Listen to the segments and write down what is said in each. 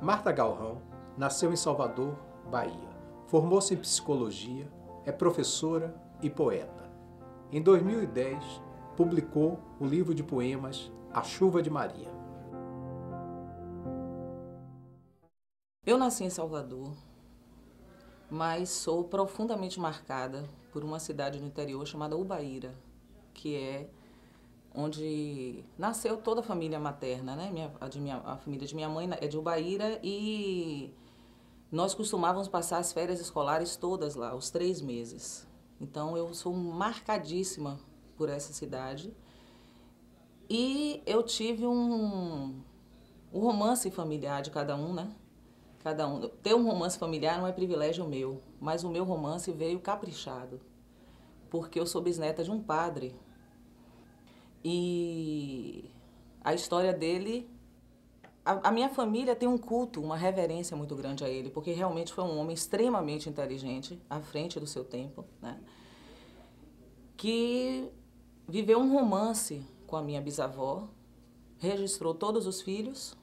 Marta Galrão nasceu em Salvador, Bahia. Formou-se em psicologia, é professora e poeta. Em 2010, publicou o livro de poemas A Chuva de Maria. Eu nasci em Salvador, mas sou profundamente marcada por uma cidade no interior chamada Ubaíra, que é onde nasceu toda a família materna, né? A família de minha mãe é de Ubaíra e nós costumávamos passar as férias escolares todas lá, os 3 meses. Então eu sou marcadíssima por essa cidade e eu tive um romance familiar de cada um, né? Cada um. Ter um romance familiar não é privilégio meu, mas o meu romance veio caprichado, porque eu sou bisneta de um padre. E a história dele, a minha família tem um culto, uma reverência muito grande a ele, porque realmente foi um homem extremamente inteligente, à frente do seu tempo, né? Que viveu um romance com a minha bisavó, registrou todos os filhos.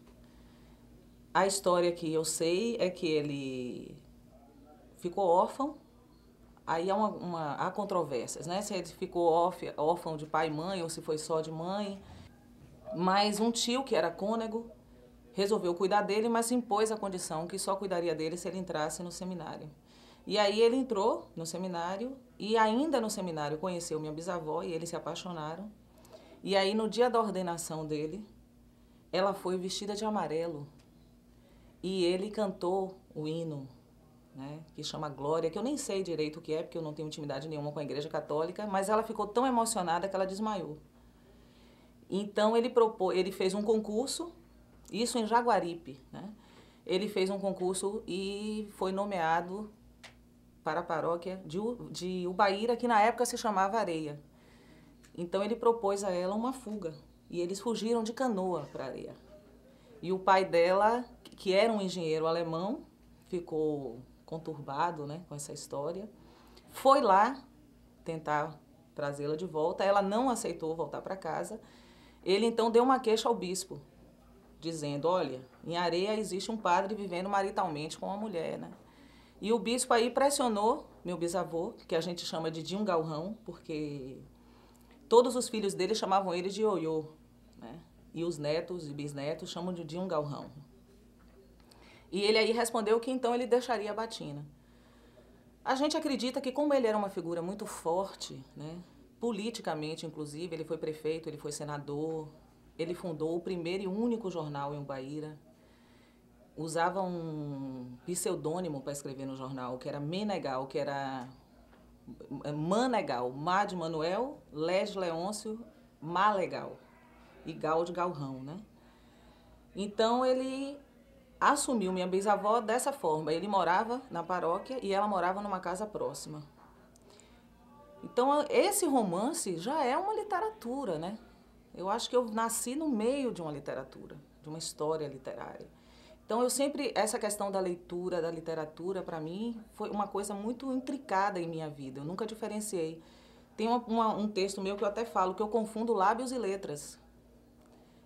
A história que eu sei é que ele ficou órfão. Aí há controvérsias, né? Se ele ficou órfão de pai e mãe ou se foi só de mãe. Mas um tio, que era cônego, resolveu cuidar dele, mas impôs a condição que só cuidaria dele se ele entrasse no seminário. E aí ele entrou no seminário e ainda no seminário conheceu minha bisavó e eles se apaixonaram. E aí no dia da ordenação dele, ela foi vestida de amarelo e ele cantou o hino, né, que chama Glória, que eu nem sei direito o que é, porque eu não tenho intimidade nenhuma com a Igreja Católica, mas ela ficou tão emocionada que ela desmaiou. Então ele fez um concurso, isso em Jaguaripe, né? Ele fez um concurso e foi nomeado para a paróquia de Ubaíra, que na época se chamava Areia. Então ele propôs a ela uma fuga e eles fugiram de canoa para Areia. E o pai dela, que era um engenheiro alemão, ficou conturbado, né, com essa história, foi lá tentar trazê-la de volta. Ela não aceitou voltar para casa. Ele então deu uma queixa ao bispo, dizendo: olha, em Areia existe um padre vivendo maritalmente com uma mulher, né? E o bispo aí pressionou meu bisavô, que a gente chama de Dinho Galrão, porque todos os filhos dele chamavam ele de Ioiô, né? E os netos e bisnetos chamam de Dinho Galrão. E ele aí respondeu que então ele deixaria a batina. A gente acredita que como ele era uma figura muito forte, né, politicamente inclusive, ele foi prefeito, ele foi senador, ele fundou o primeiro e único jornal em Ubaíra, usava um pseudônimo para escrever no jornal, que era Menegal, que era Manegal, Má de Manuel, Lé de Leôncio, Malegal, e Gal de Galrão, né? Então ele assumiu minha bisavó dessa forma. Ele morava na paróquia e ela morava numa casa próxima. Então esse romance já é uma literatura, né? Eu acho que eu nasci no meio de uma literatura, de uma história literária. Então essa questão da leitura, da literatura, para mim, foi uma coisa muito intricada em minha vida. Eu nunca diferenciei. Tem um texto meu que eu até falo que eu confundo lábios e letras.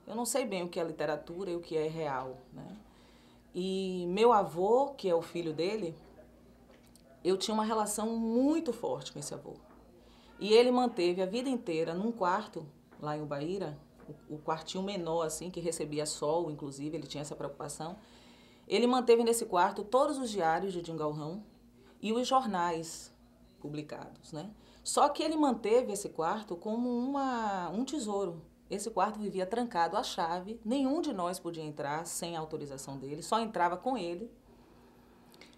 Eu não sei bem o que é literatura e o que é real, né? E meu avô, que é o filho dele, eu tinha uma relação muito forte com esse avô. E ele manteve a vida inteira num quarto, lá em Ubaíra, o quartinho menor, assim, que recebia sol, inclusive, ele tinha essa preocupação. Ele manteve nesse quarto todos os diários de Dinho Galrão e os jornais publicados, né? Só que ele manteve esse quarto como um tesouro. Esse quarto vivia trancado à chave, nenhum de nós podia entrar sem a autorização dele, só entrava com ele.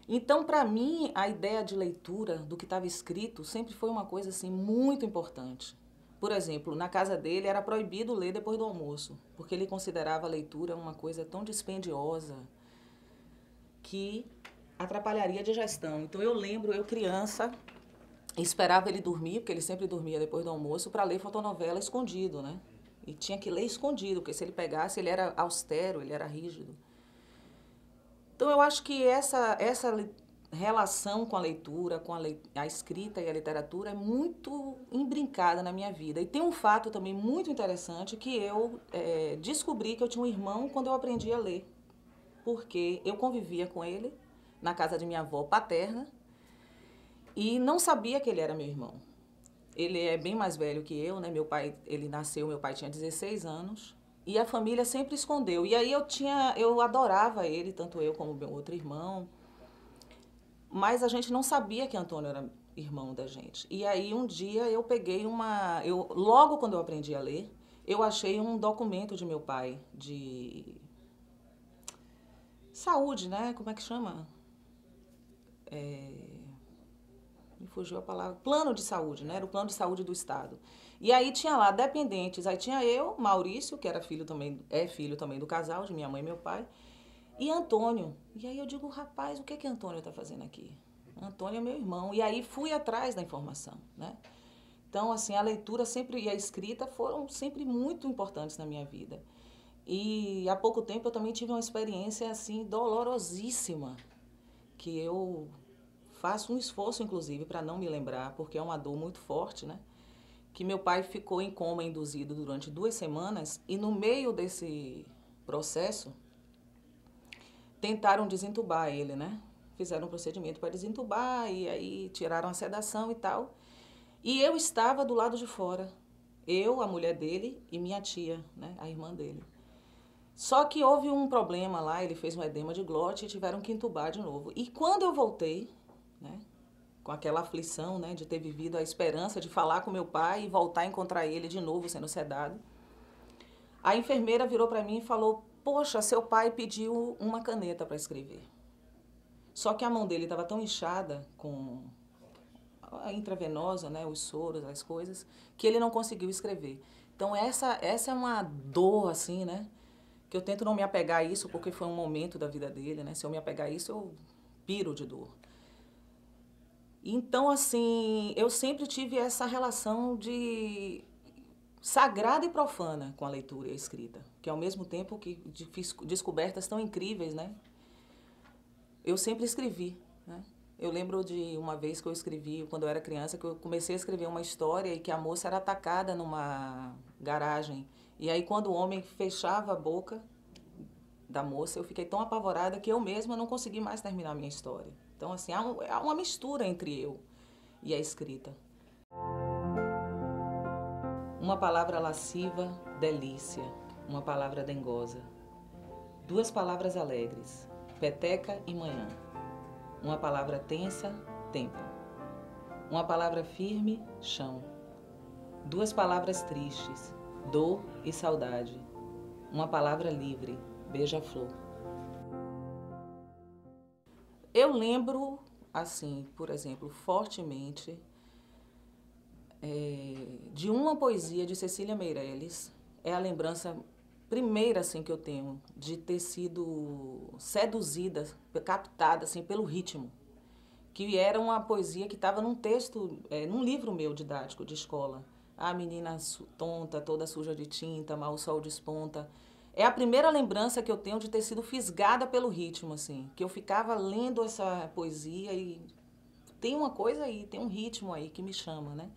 Então, para mim, a ideia de leitura do que estava escrito sempre foi uma coisa assim muito importante. Por exemplo, na casa dele era proibido ler depois do almoço, porque ele considerava a leitura uma coisa tão dispendiosa que atrapalharia a digestão. Então eu lembro, eu criança, esperava ele dormir, porque ele sempre dormia depois do almoço, para ler fotonovela escondido, né? E tinha que ler escondido, porque se ele pegasse, ele era austero, ele era rígido. Então eu acho que essa relação com a leitura, com a escrita e a literatura é muito imbrincada na minha vida. E tem um fato também muito interessante que eu descobri que eu tinha um irmão quando eu aprendi a ler. porque eu convivia com ele na casa de minha avó paterna e não sabia que ele era meu irmão. Ele é bem mais velho que eu, né? Meu pai tinha 16 anos e a família sempre escondeu. E aí eu adorava ele, tanto eu como meu outro irmão, mas a gente não sabia que Antônio era irmão da gente. E aí um dia eu peguei logo quando eu aprendi a ler, eu achei um documento de meu pai de saúde, né? Como é que chama? Me fugiu a palavra, plano de saúde, né? Era o plano de saúde do Estado. E aí tinha lá dependentes, aí tinha eu, Maurício, que era filho também do casal, de minha mãe e meu pai, e Antônio. E aí eu digo, rapaz, o que é que Antônio está fazendo aqui? Antônio é meu irmão. E aí fui atrás da informação, né? Então, assim, a leitura sempre e a escrita foram sempre muito importantes na minha vida. E há pouco tempo eu também tive uma experiência, assim, dolorosíssima, que eu faço um esforço, inclusive, para não me lembrar, porque é uma dor muito forte, né? Que meu pai ficou em coma induzido durante 2 semanas e no meio desse processo tentaram desentubar ele, né? Fizeram um procedimento para desentubar e aí tiraram a sedação e tal. E eu estava do lado de fora. Eu, a mulher dele e minha tia, né? A irmã dele. Só que houve um problema lá, ele fez um edema de glote e tiveram que entubar de novo. E quando eu voltei, né, com aquela aflição, né, de ter vivido a esperança de falar com meu pai e voltar a encontrar ele de novo sendo sedado, a enfermeira virou para mim e falou, poxa, seu pai pediu uma caneta para escrever. Só que a mão dele estava tão inchada com a intravenosa, né, os soros, as coisas, que ele não conseguiu escrever. Então essa é uma dor, assim, né, que eu tento não me apegar a isso, porque foi um momento da vida dele, né, se eu me apegar a isso, eu piro de dor. Então, assim, eu sempre tive essa relação de sagrada e profana com a leitura e a escrita, que ao mesmo tempo que fiz descobertas tão incríveis, né, eu sempre escrevi, né. Eu lembro de uma vez que eu escrevi, quando eu era criança, que eu comecei a escrever uma história e que a moça era atacada numa garagem. E aí, quando o homem fechava a boca da moça, eu fiquei tão apavorada que eu mesma não consegui mais terminar a minha história. Então, assim, há uma mistura entre eu e a escrita. Uma palavra lasciva, delícia. Uma palavra dengosa. 2 palavras alegres, peteca e manhã. Uma palavra tensa, tempo. Uma palavra firme, chão. 2 palavras tristes, dor e saudade. Uma palavra livre, beija-flor. Eu lembro, assim, por exemplo, fortemente, de uma poesia de Cecília Meirelles. É a lembrança primeira, assim, que eu tenho de ter sido seduzida, captada, assim, pelo ritmo. Que era uma poesia que estava num texto, num livro meu didático de escola. A menina tonta, toda suja de tinta, mal o sol desponta. É a primeira lembrança que eu tenho de ter sido fisgada pelo ritmo, assim. Que eu ficava lendo essa poesia e tem uma coisa aí, tem um ritmo aí que me chama, né?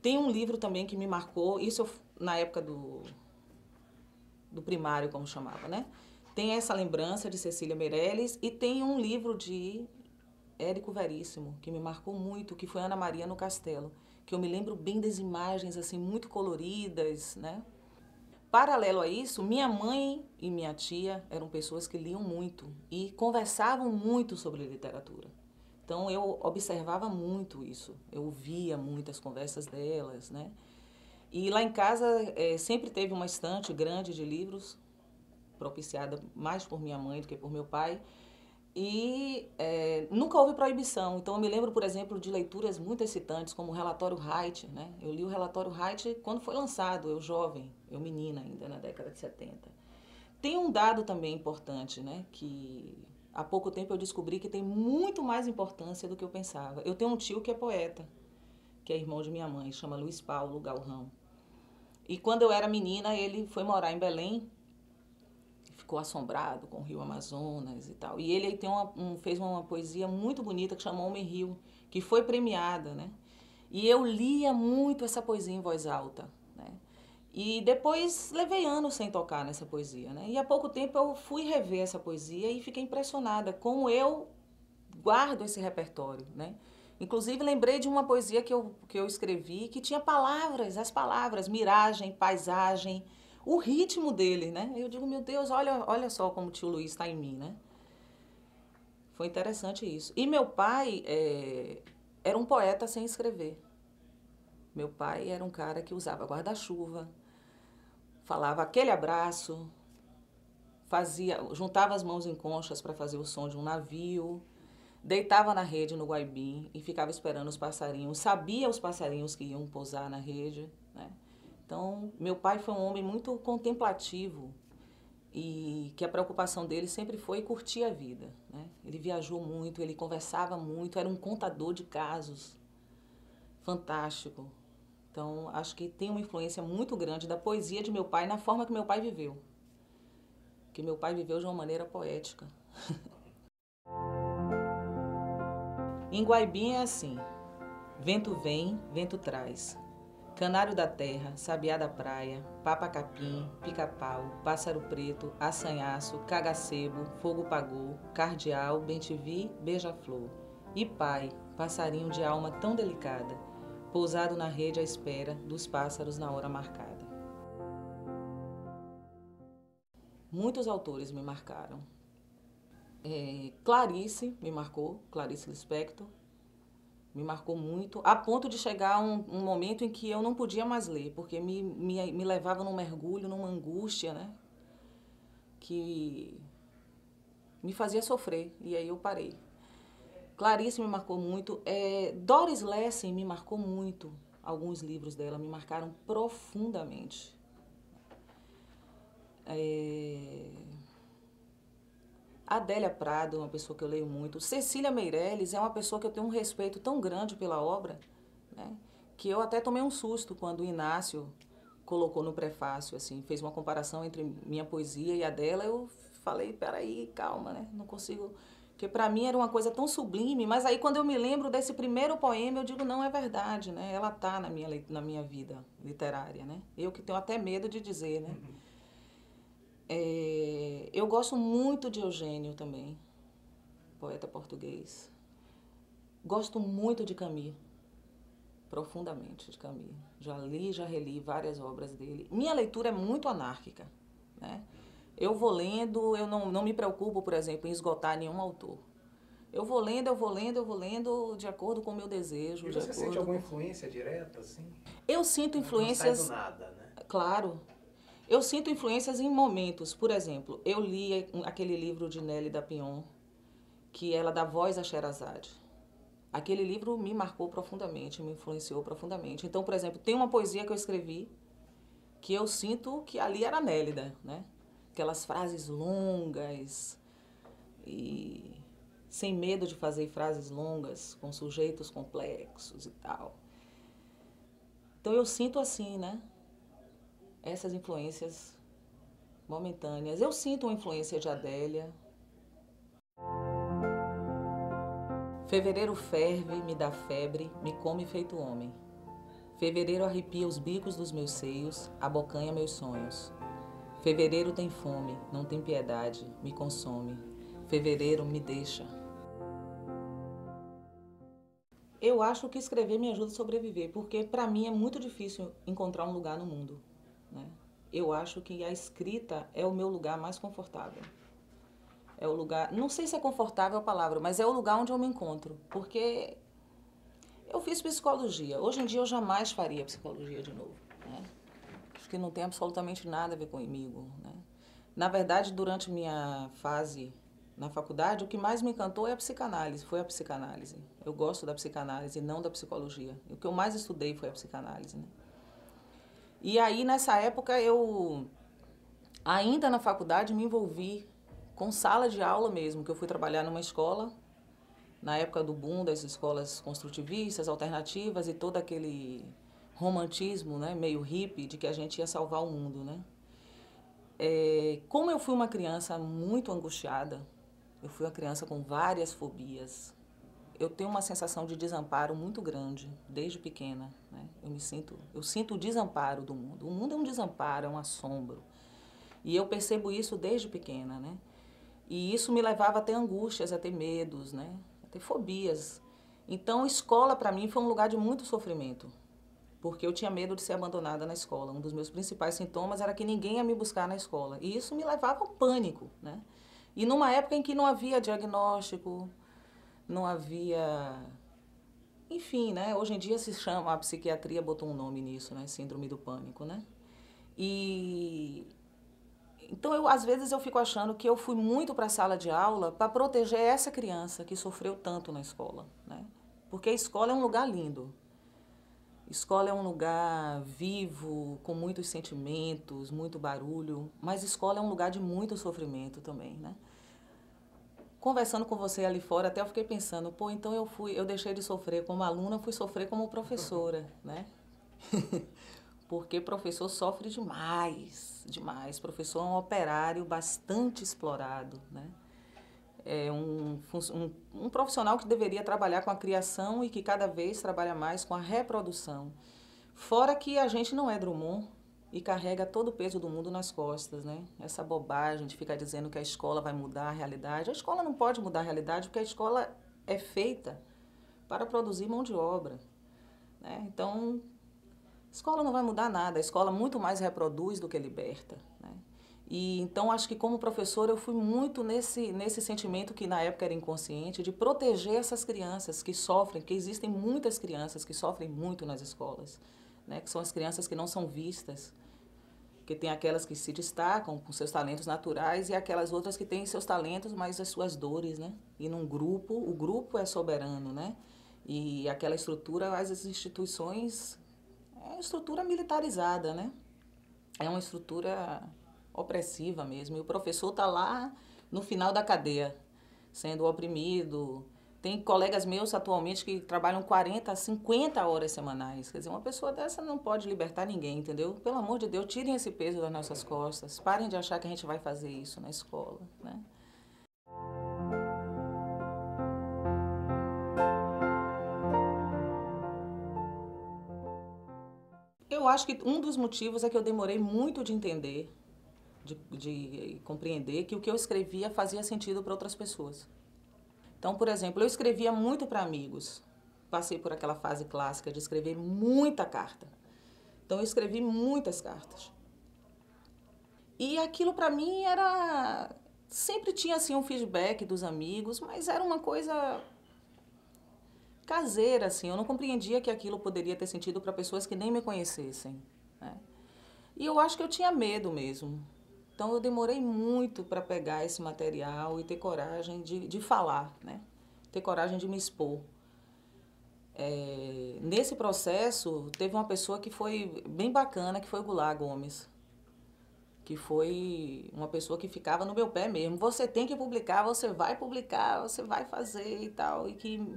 Tem um livro também que me marcou, isso na época do primário, como chamava, né? Tem essa lembrança de Cecília Meirelles e tem um livro de Érico Veríssimo, que me marcou muito, que foi Ana Maria no Castelo, que eu me lembro bem das imagens, assim, muito coloridas, né? Paralelo a isso, minha mãe e minha tia eram pessoas que liam muito e conversavam muito sobre literatura. Então eu observava muito isso, eu ouvia muitas conversas delas, né? E lá em casa sempre teve uma estante grande de livros, propiciada mais por minha mãe do que por meu pai. E nunca houve proibição. Então eu me lembro, por exemplo, de leituras muito excitantes, como o Relatório Wright, né? Eu li o Relatório Wright quando foi lançado, eu jovem, eu menina ainda, na década de 70. Tem um dado também importante, né? Que há pouco tempo eu descobri que tem muito mais importância do que eu pensava. Eu tenho um tio que é poeta, que é irmão de minha mãe, chama Luiz Paulo Galrão. E quando eu era menina, ele foi morar em Belém, ficou assombrado com o Rio Amazonas e tal. E ele aí fez uma poesia muito bonita que chamou Homem Rio, que foi premiada, né? E eu lia muito essa poesia em voz alta, né? E depois levei anos sem tocar nessa poesia, né? E há pouco tempo eu fui rever essa poesia e fiquei impressionada como eu guardo esse repertório, né? Inclusive lembrei de uma poesia que eu escrevi que tinha palavras, as palavras, miragem, paisagem, o ritmo dele, né? Eu digo, meu Deus, olha só como o tio Luiz está em mim, né? Foi interessante isso. E meu pai era um poeta sem escrever. Meu pai era um cara que usava guarda-chuva, falava aquele abraço, juntava as mãos em conchas para fazer o som de um navio, deitava na rede no Guaibim e ficava esperando os passarinhos, sabia os passarinhos que iam pousar na rede, né? Então, meu pai foi um homem muito contemplativo e que a preocupação dele sempre foi curtir a vida, né? Ele viajou muito, ele conversava muito, era um contador de casos, fantástico. Então, acho que tem uma influência muito grande da poesia de meu pai na forma que meu pai viveu. Que meu pai viveu de uma maneira poética. Em Guaibim é assim: vento vem, vento traz. Canário da terra, sabiá da praia, papa-capim, pica-pau, pássaro preto, assanhaço, cagacebo, fogo-pagô, cardeal, bem-te-vi, beija-flor. E pai, passarinho de alma tão delicada, pousado na rede à espera dos pássaros na hora marcada. Muitos autores me marcaram. Clarice me marcou, Clarice Lispector, me marcou muito, a ponto de chegar um momento em que eu não podia mais ler, porque me levava num mergulho, numa angústia, né? Que me fazia sofrer, e aí eu parei. Clarice me marcou muito, Doris Lessing me marcou muito, alguns livros dela me marcaram profundamente. Adélia Prado é uma pessoa que eu leio muito. Cecília Meirelles é uma pessoa que eu tenho um respeito tão grande pela obra, né, que eu até tomei um susto quando o Inácio colocou no prefácio, assim, fez uma comparação entre minha poesia e a dela. Eu falei, peraí, calma, né? Não consigo... Porque para mim era uma coisa tão sublime, mas aí quando eu me lembro desse primeiro poema, eu digo, não, é verdade, né? Ela tá na minha vida literária, né? Eu que tenho até medo de dizer, né? Eu gosto muito de Eugênio também, poeta português. Gosto muito de Camus, profundamente de Camus. Já li, já reli várias obras dele. Minha leitura é muito anárquica, né? Eu vou lendo, eu não me preocupo, por exemplo, em esgotar nenhum autor. Eu vou lendo de acordo com o meu desejo. E você sente alguma influência direta, assim? Eu sinto influências... Não sai do nada, né? Claro. Eu sinto influências em momentos. Por exemplo, eu li aquele livro de Nélida Pion, que ela dá voz a Sherazade. Aquele livro me marcou profundamente, me influenciou profundamente. Então, por exemplo, tem uma poesia que eu escrevi que eu sinto que ali era Nélida, né? Aquelas frases longas e sem medo de fazer frases longas com sujeitos complexos e tal. Então eu sinto assim, né? Essas influências momentâneas. Eu sinto uma influência de Adélia. Fevereiro ferve, me dá febre, me come feito homem. Fevereiro arrepia os bicos dos meus seios, abocanha meus sonhos. Fevereiro tem fome, não tem piedade, me consome. Fevereiro me deixa. Eu acho que escrever me ajuda a sobreviver, porque para mim é muito difícil encontrar um lugar no mundo, né? Eu acho que a escrita é o meu lugar mais confortável. É o lugar, não sei se é confortável a palavra, mas é o lugar onde eu me encontro, porque eu fiz psicologia. Hoje em dia eu jamais faria psicologia de novo, né? Acho que não tem absolutamente nada a ver comigo, né? Na verdade, durante minha fase na faculdade, o que mais me encantou é a psicanálise, foi a psicanálise. Eu gosto da psicanálise, não da psicologia. O que eu mais estudei foi a psicanálise, né? E aí, nessa época, eu, ainda na faculdade, me envolvi com sala de aula mesmo, que eu fui trabalhar numa escola, na época do boom das escolas construtivistas, alternativas e todo aquele romantismo, né, meio hippie, de que a gente ia salvar o mundo, né? Como eu fui uma criança muito angustiada, eu fui uma criança com várias fobias, eu tenho uma sensação de desamparo muito grande desde pequena, né? Eu sinto o desamparo do mundo. O mundo é um desamparo, é um assombro. E eu percebo isso desde pequena, né? E isso me levava a ter angústias, a ter medos, né? A ter fobias. Então, escola para mim foi um lugar de muito sofrimento, porque eu tinha medo de ser abandonada na escola. Um dos meus principais sintomas era que ninguém ia me buscar na escola. E isso me levava ao pânico, né? E numa época em que não havia diagnóstico, não havia... Enfim, né? Hoje em dia se chama, a psiquiatria botou um nome nisso, né? Síndrome do pânico, né? E então, às vezes eu fico achando que eu fui muito para a sala de aula para proteger essa criança que sofreu tanto na escola, né? Porque a escola é um lugar lindo. Escola é um lugar vivo, com muitos sentimentos, muito barulho, mas escola é um lugar de muito sofrimento também, né? Conversando com você ali fora, até eu fiquei pensando, pô, então eu deixei de sofrer como aluna, fui sofrer como professora, né? Porque professor sofre demais, demais. Professor é um operário bastante explorado, né? É um profissional que deveria trabalhar com a criação e que cada vez trabalha mais com a reprodução. Fora que a gente não é Drummond e carrega todo o peso do mundo nas costas, né? Essa bobagem de ficar dizendo que a escola vai mudar a realidade. A escola não pode mudar a realidade porque a escola é feita para produzir mão de obra, né? Então, a escola não vai mudar nada, a escola muito mais reproduz do que liberta, né? E então acho que como professora eu fui muito nesse sentimento que na época era inconsciente de proteger essas crianças que sofrem, porque existem muitas crianças que sofrem muito nas escolas, né? Que são as crianças que não são vistas, que tem aquelas que se destacam com seus talentos naturais e aquelas outras que têm seus talentos, mas as suas dores, né? E num grupo, o grupo é soberano, né? E aquela estrutura, as instituições é uma estrutura militarizada, né? É uma estrutura opressiva mesmo. E o professor está lá no final da cadeia, sendo oprimido. Tem colegas meus atualmente que trabalham 40, 50 horas semanais. Quer dizer, uma pessoa dessa não pode libertar ninguém, entendeu? Pelo amor de Deus, tirem esse peso das nossas costas. Parem de achar que a gente vai fazer isso na escola, né? Eu acho que um dos motivos é que eu demorei muito de entender, de compreender que o que eu escrevia fazia sentido para outras pessoas. Então, por exemplo, eu escrevia muito para amigos. Passei por aquela fase clássica de escrever muita carta. Então, eu escrevi muitas cartas. E aquilo para mim era... Sempre tinha assim um feedback dos amigos, mas era uma coisa caseira, assim. Eu não compreendia que aquilo poderia ter sentido para pessoas que nem me conhecessem, né? E eu acho que eu tinha medo mesmo. Então, eu demorei muito para pegar esse material e ter coragem de falar, né? Ter coragem de me expor. Nesse processo, teve uma pessoa que foi bem bacana, que foi o Goulart Gomes, que foi uma pessoa que ficava no meu pé mesmo. Você tem que publicar, você vai fazer e tal. E que,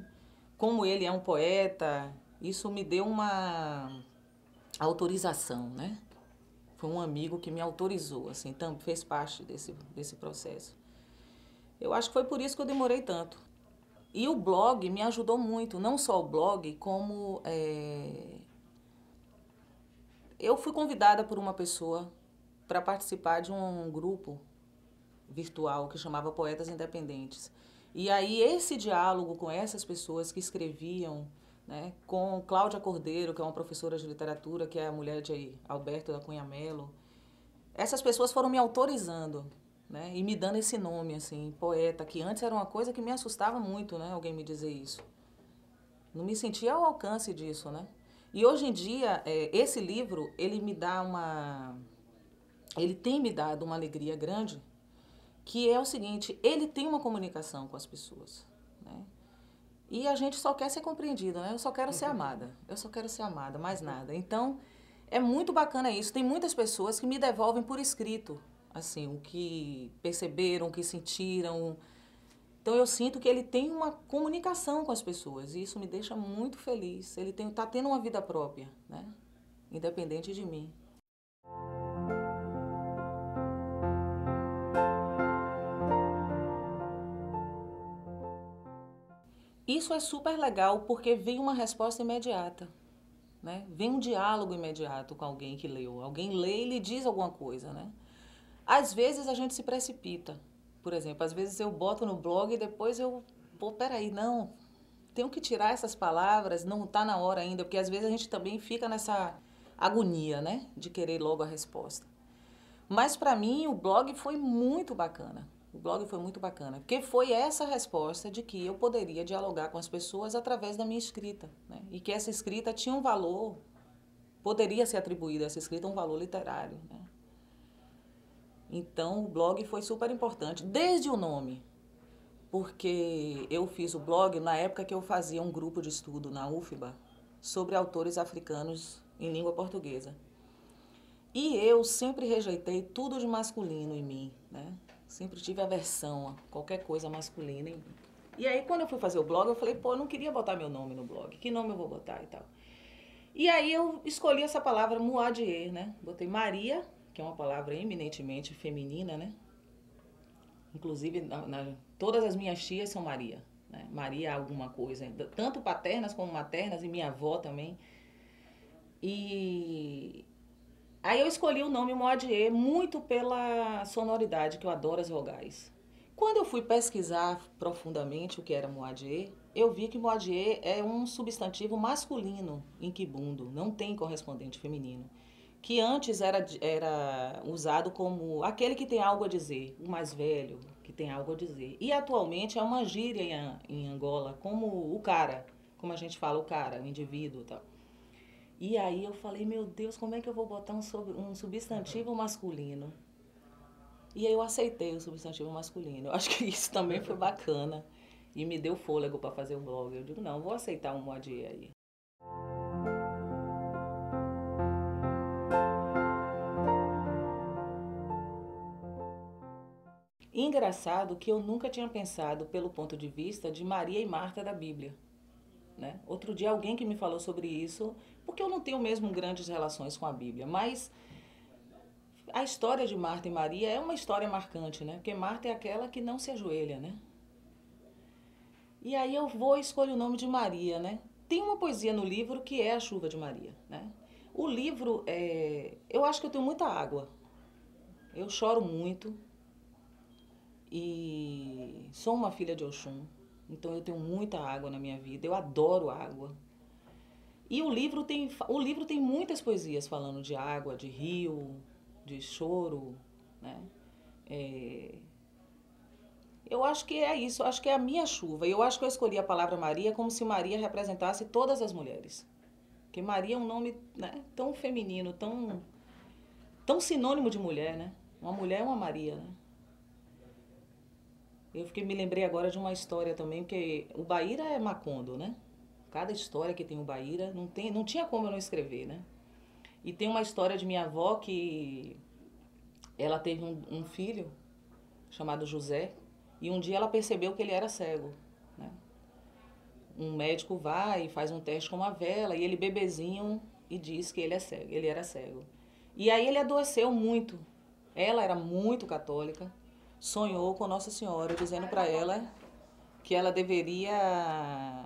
como ele é um poeta, isso me deu uma autorização, né? Foi um amigo que me autorizou, assim, então fez parte desse processo. Eu acho que foi por isso que eu demorei tanto. E o blog me ajudou muito, não só o blog, como eu fui convidada por uma pessoa para participar de um grupo virtual que chamava Poetas Independentes. E aí esse diálogo com essas pessoas que escreviam, né, com Cláudia Cordeiro, que é uma professora de literatura, que é a mulher de Alberto da Cunha Mello, essas pessoas foram me autorizando, né, e me dando esse nome, assim, poeta, que antes era uma coisa que me assustava muito, né, alguém me dizer isso. Não me sentia ao alcance disso, né? E hoje em dia, esse livro, ele tem me dado uma alegria grande, que é o seguinte, ele tem uma comunicação com as pessoas, né? E a gente só quer ser compreendida, né? Eu só quero ser amada, eu só quero ser amada, mais nada. Então, é muito bacana isso. Tem muitas pessoas que me devolvem por escrito, assim, o que perceberam, o que sentiram. Então eu sinto que ele tem uma comunicação com as pessoas e isso me deixa muito feliz. Ele tá tendo uma vida própria, né? Independente de mim. isso é super legal porque vem uma resposta imediata, né? Vem um diálogo imediato com alguém que leu. Alguém lê e lhe diz alguma coisa, né? Às vezes a gente se precipita. Por exemplo, às vezes eu boto no blog e depois peraí, não, tenho que tirar essas palavras, não está na hora ainda, porque às vezes a gente também fica nessa agonia, né? De querer logo a resposta. Mas para mim o blog foi muito bacana. O blog foi muito bacana, porque foi essa resposta de que eu poderia dialogar com as pessoas através da minha escrita, né? E que essa escrita tinha um valor, poderia ser atribuída a essa escrita um valor literário, né? Então o blog foi super importante, desde o nome, porque eu fiz o blog na época que eu fazia um grupo de estudo na UFBA sobre autores africanos em língua portuguesa. E eu sempre rejeitei tudo de masculino em mim, né? Sempre tive aversão a qualquer coisa masculina em mim. E aí, quando eu fui fazer o blog, eu falei, pô, eu não queria botar meu nome no blog. Que nome eu vou botar e tal? E aí eu escolhi essa palavra Moadier, né? Botei Maria, que é uma palavra eminentemente feminina, né? Inclusive, todas as minhas tias são Maria, né? Maria alguma coisa, tanto paternas como maternas, e minha avó também. E aí eu escolhi o nome Moadier muito pela sonoridade, que eu adoro as vogais. Quando eu fui pesquisar profundamente o que era Moadier, eu vi que Moadier é um substantivo masculino em quibundo, não tem correspondente feminino. Que antes era usado como aquele que tem algo a dizer, o mais velho que tem algo a dizer. E atualmente é uma gíria em Angola, como o cara, como a gente fala o cara, o indivíduo e tal. E aí eu falei, meu Deus, como é que eu vou botar um substantivo masculino? E aí eu aceitei o substantivo masculino. Eu acho que isso também foi bacana e me deu fôlego para fazer o blog. Eu digo, não, vou aceitar um Moadier aí. Engraçado que eu nunca tinha pensado pelo ponto de vista de Maria e Marta da Bíblia, né? Outro dia alguém que me falou sobre isso, porque eu não tenho mesmo grandes relações com a Bíblia, mas a história de Marta e Maria é uma história marcante, né? Porque Marta é aquela que não se ajoelha, né? E aí eu vou e escolho o nome de Maria, né? Tem uma poesia no livro que é A Chuva de Maria, né? O livro, eu acho que eu tenho muita água. Eu choro muito e sou uma filha de Oxum, então eu tenho muita água na minha vida. Eu adoro água. E o livro tem muitas poesias falando de água, de rio, de choro, né? Eu acho que é isso, eu acho que é a minha chuva. E eu acho que eu escolhi a palavra Maria como se Maria representasse todas as mulheres. Porque Maria é um nome, né, tão feminino, tão sinônimo de mulher, né? Uma mulher é uma Maria, né? Me lembrei agora de uma história também, porque o Baíra é Macondo, né? Cada história que tem o Baíra, não tinha como eu não escrever, né? E tem uma história de minha avó que ela teve um filho chamado José, e um dia ela percebeu que ele era cego, né? Um médico vai e faz um teste com uma vela, e ele bebezinho e diz que ele era cego. E aí ele adoeceu muito. Ela era muito católica, sonhou com Nossa Senhora, dizendo para ela que ela deveria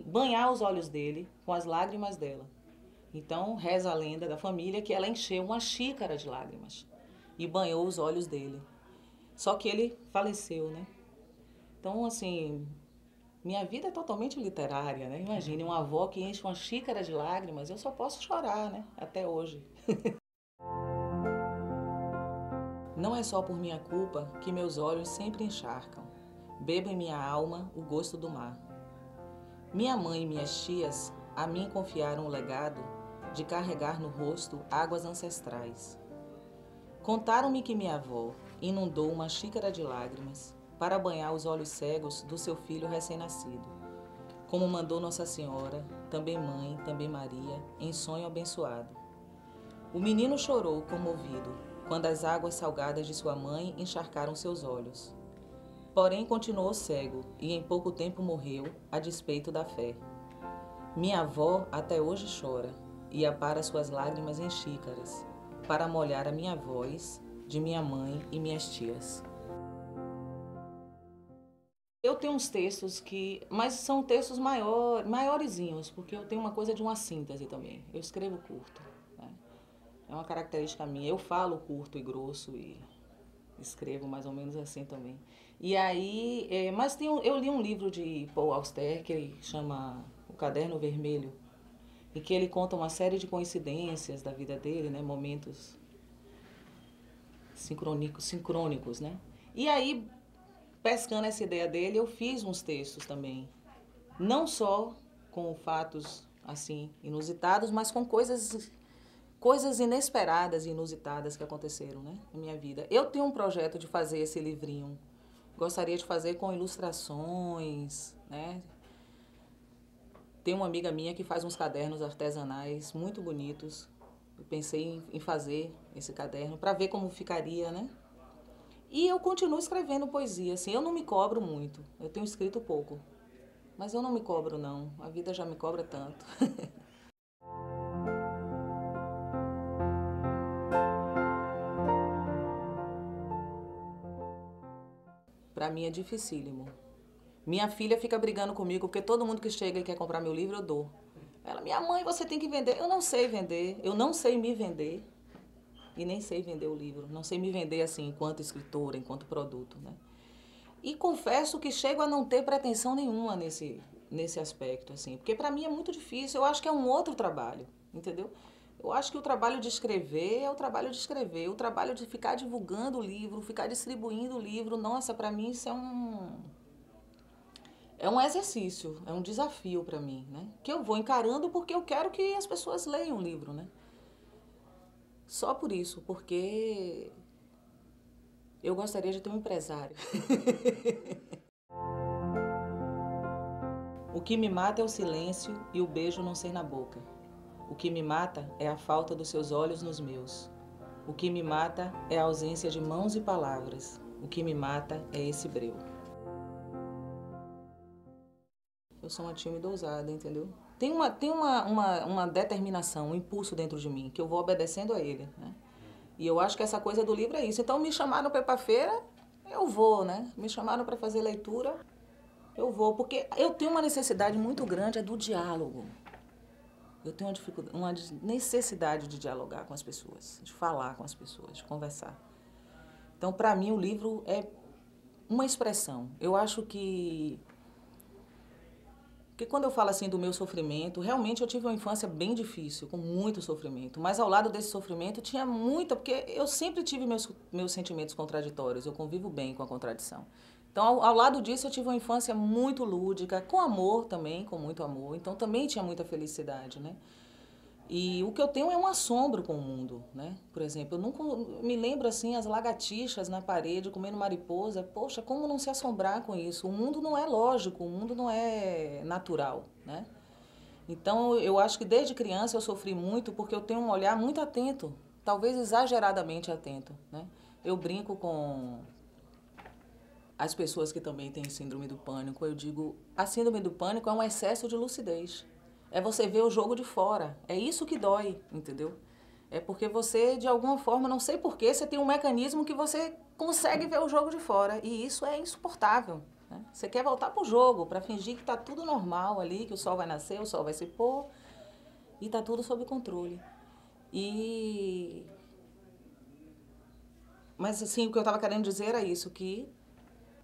banhar os olhos dele com as lágrimas dela. Então reza a lenda da família que ela encheu uma xícara de lágrimas e banhou os olhos dele. Só que ele faleceu, né? Então, assim, minha vida é totalmente literária, né? Imagine uma avó que enche uma xícara de lágrimas, eu só posso chorar, né? Até hoje. Não é só por minha culpa que meus olhos sempre encharcam. Bebo em minha alma o gosto do mar. Minha mãe e minhas tias a mim confiaram o legado de carregar no rosto águas ancestrais. Contaram-me que minha avó inundou uma xícara de lágrimas para banhar os olhos cegos do seu filho recém-nascido, como mandou Nossa Senhora, também mãe, também Maria, em sonho abençoado. O menino chorou comovido quando as águas salgadas de sua mãe encharcaram seus olhos. Porém continuou cego e em pouco tempo morreu, a despeito da fé. Minha avó até hoje chora e apara suas lágrimas em xícaras, para molhar a minha voz, de minha mãe e minhas tias. Eu tenho uns textos mas são textos maiorzinhos, porque eu tenho uma coisa de uma síntese também. Eu escrevo curto, né? É uma característica minha. Eu falo curto e grosso e escrevo mais ou menos assim também. E aí, eu li um livro de Paul Auster que chama O Caderno Vermelho, e que ele conta uma série de coincidências da vida dele, né? Momentos sincrônicos, né? E aí, pescando essa ideia dele, eu fiz uns textos também. Não só com fatos assim inusitados, mas com coisas inesperadas e inusitadas que aconteceram, né, na minha vida. Eu tenho um projeto de fazer esse livrinho. Gostaria de fazer com ilustrações, né? Tem uma amiga minha que faz uns cadernos artesanais muito bonitos. Eu pensei em fazer esse caderno para ver como ficaria, né? E eu continuo escrevendo poesia, assim, eu não me cobro muito. Eu tenho escrito pouco, mas eu não me cobro não. A vida já me cobra tanto. Para mim é dificílimo. Minha filha fica brigando comigo porque todo mundo que chega e quer comprar meu livro eu dou. Ela, minha mãe, você tem que vender. Eu não sei vender, eu não sei me vender e nem sei vender o livro. Não sei me vender assim enquanto escritora, enquanto produto, né? E confesso que chego a não ter pretensão nenhuma nesse aspecto, assim, porque para mim é muito difícil. Eu acho que é um outro trabalho, entendeu? Eu acho que o trabalho de escrever é o trabalho de escrever. O trabalho de ficar divulgando o livro, ficar distribuindo o livro, nossa, para mim isso é um exercício, é um desafio para mim, né? Que eu vou encarando porque eu quero que as pessoas leiam o livro, né? Só por isso, porque eu gostaria de ter um empresário. O que me mata é o silêncio e o beijo não ser na boca. O que me mata é a falta dos seus olhos nos meus. O que me mata é a ausência de mãos e palavras. O que me mata é esse breu. Eu sou uma tímida ousada, entendeu? Tem uma determinação, um impulso dentro de mim, que eu vou obedecendo a ele, né? E eu acho que essa coisa do livro é isso. Então, me chamaram para ir para feira, eu vou, né? Me chamaram para fazer leitura, eu vou. Porque eu tenho uma necessidade muito grande, é do diálogo. Eu tenho uma necessidade de dialogar com as pessoas, de falar com as pessoas, de conversar. Então, para mim, o livro é uma expressão. Eu acho que quando eu falo assim do meu sofrimento, realmente eu tive uma infância bem difícil, com muito sofrimento. Mas ao lado desse sofrimento tinha muita, porque eu sempre tive meus sentimentos contraditórios, eu convivo bem com a contradição. Então, ao lado disso, eu tive uma infância muito lúdica, com amor também, com muito amor. Então, também tinha muita felicidade, né? E o que eu tenho é um assombro com o mundo, né? Por exemplo, eu nunca me lembro assim as lagartixas na parede comendo mariposa. Poxa, como não se assombrar com isso? O mundo não é lógico, o mundo não é natural, né? Então, eu acho que desde criança eu sofri muito porque eu tenho um olhar muito atento, talvez exageradamente atento, né? Eu brinco com as pessoas que também têm síndrome do pânico. Eu digo, a síndrome do pânico é um excesso de lucidez. É você ver o jogo de fora. É isso que dói, entendeu? É porque você, de alguma forma, não sei porquê, você tem um mecanismo que você consegue ver o jogo de fora. E isso é insuportável, né? Você quer voltar pro jogo para fingir que está tudo normal ali, que o sol vai nascer, o sol vai se pôr e está tudo sob controle. Mas assim, o que eu estava querendo dizer era isso, que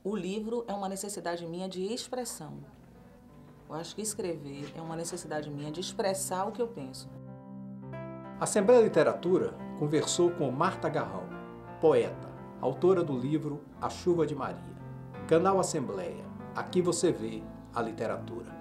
o livro é uma necessidade minha de expressão. Eu acho que escrever é uma necessidade minha de expressar o que eu penso. A Assembleia Literatura conversou com Marta Garrão, poeta, autora do livro A Chuva de Maria. Canal Assembleia, aqui você vê a literatura.